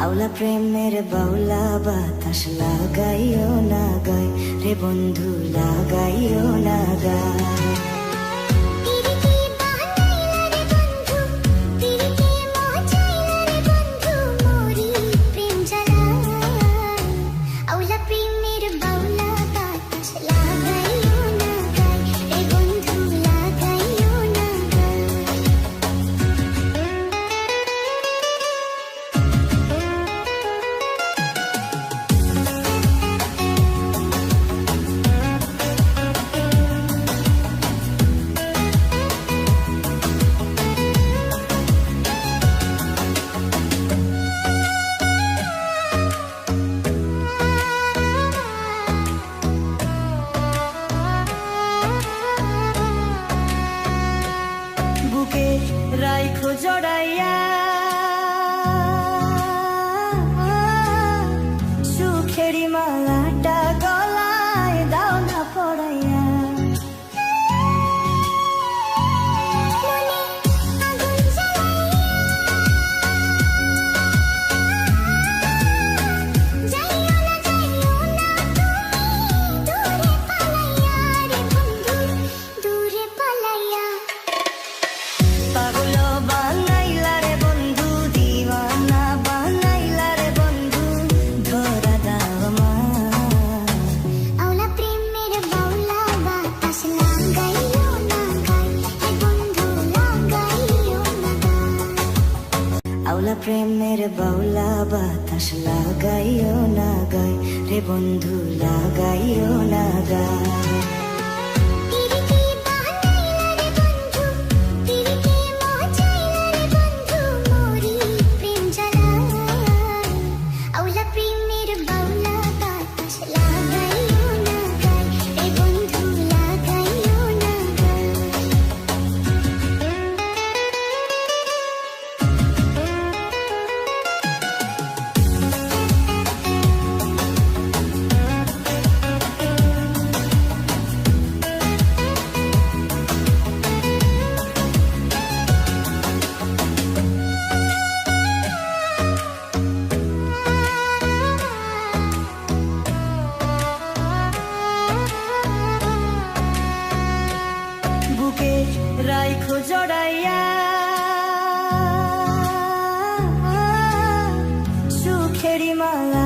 আওলা প্রেমের বাউলা বাতাস লাগাইও না গায় রে বন্ধু, লাগাইও না গায়। বুকে রাইখো জড়াইয়া সুখেরি মালাটা গলায় দাও না পড়াইয়া। আওলা প্রেমের বাউলা বাতাস লাগাইও না গায় রে বন্ধু, লাগাইও না গায়। বুকে রাইখো জড়াইয়া সুখেরি মালা